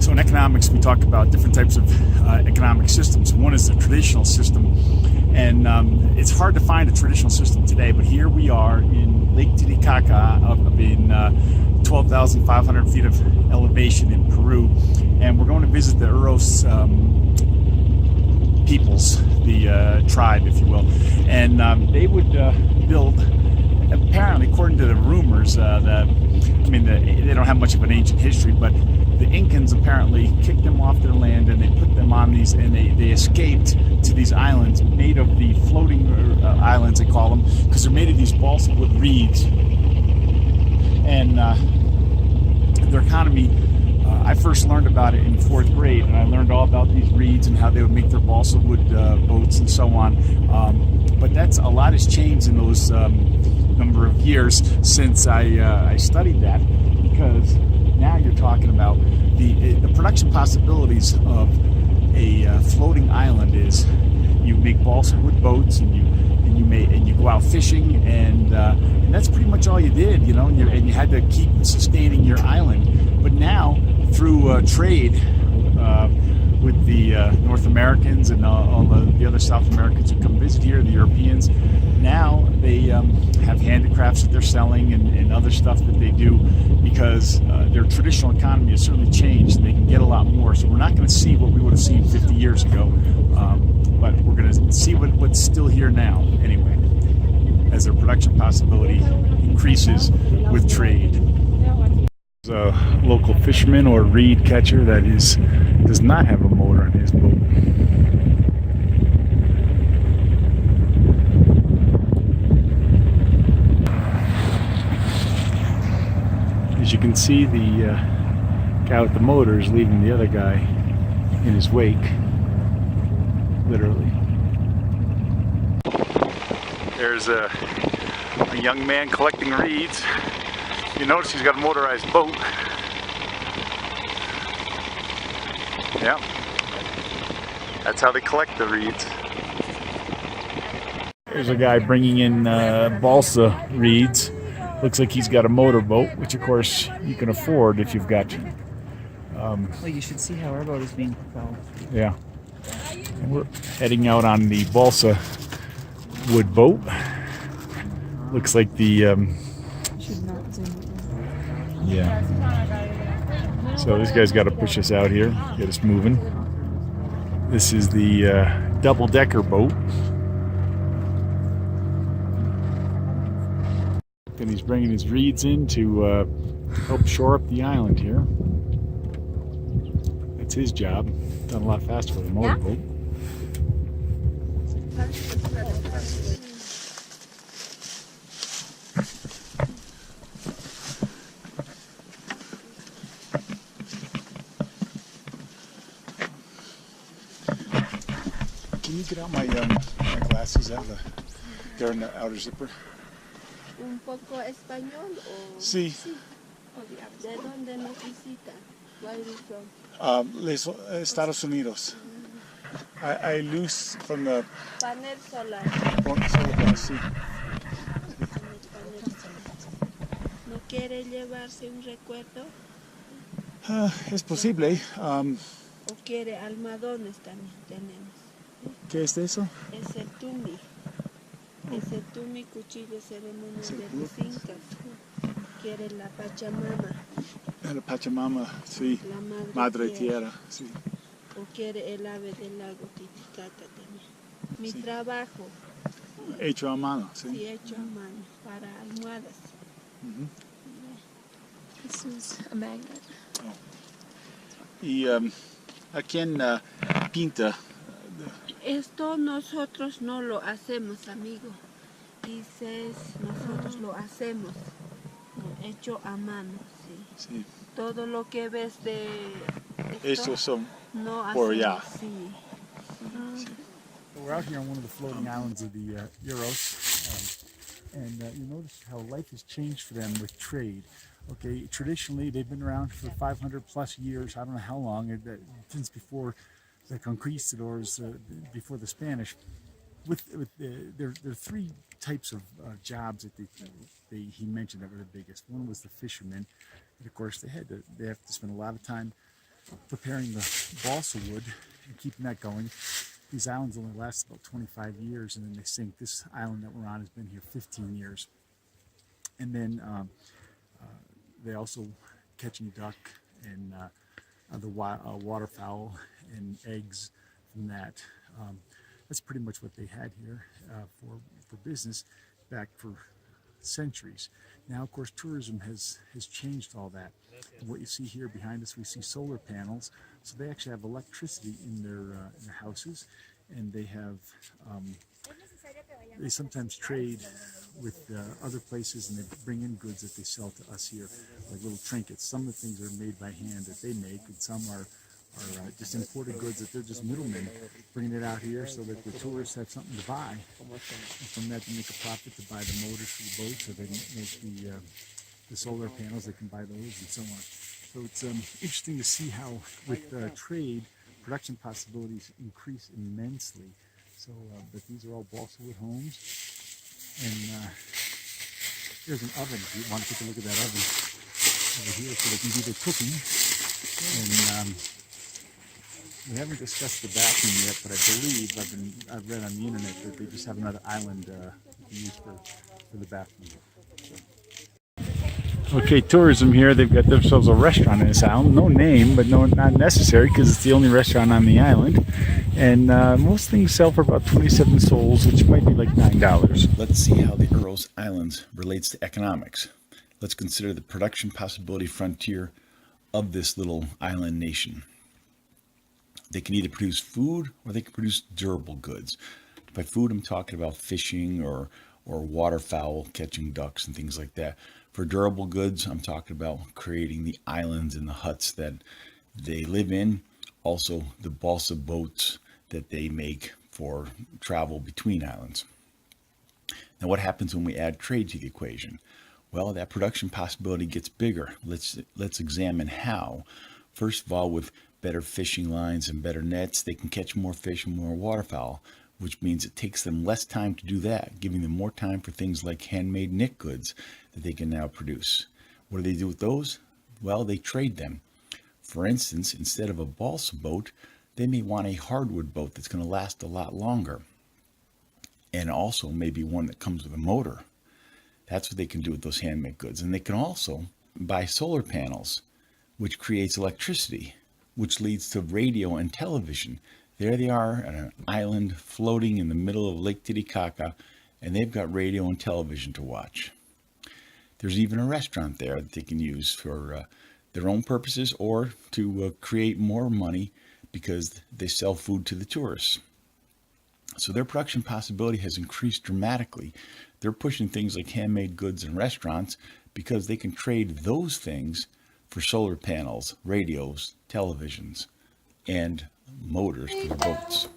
So in economics, we talk about different types of economic systems. One is the traditional system, and it's hard to find a traditional system today, but here we are in Lake Titicaca, up in 12,500 feet of elevation in Peru, and we're going to visit the Uros peoples, the tribe, if you will, and they would build, apparently, according to the rumors, they don't have much of an ancient history, but the Incans apparently kicked them off their land and they put them on these, and they escaped to these islands made of the floating islands, they call them, because they're made of these balsa wood reeds. And their economy, I first learned about it in 4th grade, and I learned all about these reeds and how they would make their balsa wood boats and so on. But a lot has changed in those number of years since I studied that, because now you're talking about the production possibilities of a floating island is you make balsa wood boats, and you go out fishing, and that's pretty much all you did, you know, and you had to keep sustaining your island. But now through trade with the North Americans and all the other South Americans who come visit here, the Europeans, now they have handicrafts that they're selling and other stuff that they do, because their traditional economy has certainly changed and they can get a lot more. So we're not going to see what we would have seen 50 years ago, but we're going to see what's still here now anyway, as their production possibility increases with trade. There's a local fisherman or reed catcher that does not have a motor on his boat. As you can see, the guy with the motor is leaving the other guy in his wake, literally. There's a young man collecting reeds. You notice he's got a motorized boat. Yeah, that's how they collect the reeds. There's a guy bringing in balsa reeds. Looks like he's got a motorboat, which of course you can afford if you've got. Well, you should see how our boat is being propelled. Yeah, and we're heading out on the balsa wood boat. Looks like the. Should not zoom. Yeah. So this guy's got to push us out here, get us moving. This is the double-decker boat. And he's bringing his reeds in to help shore up the island here. That's his job. Done a lot faster with a motorboat. Can you get out my glasses out they're in the outer zipper? ¿Un poco español o...? Sí. ¿De dónde nos visita? Where are you from? Estados Unidos. I lose from the... Panel solar. Sí. ¿No quiere llevarse un recuerdo? Es posible. ¿O quiere almohadones también tenemos? ¿Qué es eso? Es el tumi. Es el tumi, cuchillo ceremonial de los incas. Quiere la Pachamama. La Pachamama, sí. La Madre Tierra, sí. O quiere el ave del lago Titicaca también. Mi trabajo. Hecho a mano, sí. Sí, hecho a mano, para almohadas. This is a magnet. Oh. ¿Y a quién pinta? Esto nosotros no lo hacemos, amigo. Dices, nosotros lo hacemos. Hecho a mano, sí. Sí. Todo lo que ves de Estos son no por hacemos, allá. sí. We're out here on one of the floating islands of the Uros, and you notice how life has changed for them with trade. Okay, traditionally they've been around for 500 plus years. I don't know how long, since before the conquistadors, before the Spanish. There are three types of jobs that he mentioned that were the biggest. One was the fishermen, and of course they have to spend a lot of time preparing the balsa wood and keeping that going. These islands only last about 25 years and then they sink. This island that we're on has been here 15 years. And then they also catching duck and the waterfowl and eggs from that. That's pretty much what they had here for business back for centuries. Now, of course, tourism has changed all that. And what you see here behind us, we see solar panels. So they actually have electricity in their houses, and they have they sometimes trade with other places, and they bring in goods that they sell to us here, like little trinkets. Some of the things are made by hand that they make, and some are just imported goods that they're just middlemen bringing it out here so that the tourists have something to buy. And from that, they make a profit to buy the motors for the boats, or they make the solar panels, they can buy those and so on. So it's interesting to see how with trade, production possibilities increase immensely. So, but these are all balsa wood homes. And there's an oven, if you want to take a look at that oven over here, so they can do their cooking. And we haven't discussed the bathroom yet, but I believe I've read on the internet that they just have another island used for the bathroom. So. Okay, tourism here. They've got themselves a restaurant in this island. No name, but not necessary because it's the only restaurant on the island. And most things sell for about 27 sols, which might be like $9. Let's see how the Uros Islands relates to economics. Let's consider the production possibility frontier of this little island nation. They can either produce food or they can produce durable goods. By food, I'm talking about fishing or waterfowl, catching ducks and things like that. For durable goods, I'm talking about creating the islands and the huts that they live in. Also, the balsa boats that they make for travel between islands. Now, what happens when we add trade to the equation? Well, that production possibility gets bigger. Let's examine how. First of all, with better fishing lines and better nets, they can catch more fish and more waterfowl, which means it takes them less time to do that, giving them more time for things like handmade knit goods that they can now produce. What do they do with those? Well, they trade them. For instance, instead of a balsa boat, they may want a hardwood boat that's going to last a lot longer, and also maybe one that comes with a motor. That's what they can do with those handmade goods. And they can also buy solar panels, which creates electricity, which leads to radio and television. There they are on an island floating in the middle of Lake Titicaca, and they've got radio and television to watch. There's even a restaurant there that they can use for their own purposes or to create more money because they sell food to the tourists. So their production possibility has increased dramatically. They're pushing things like handmade goods and restaurants because they can trade those things for solar panels, radios, televisions, and motors for their boats.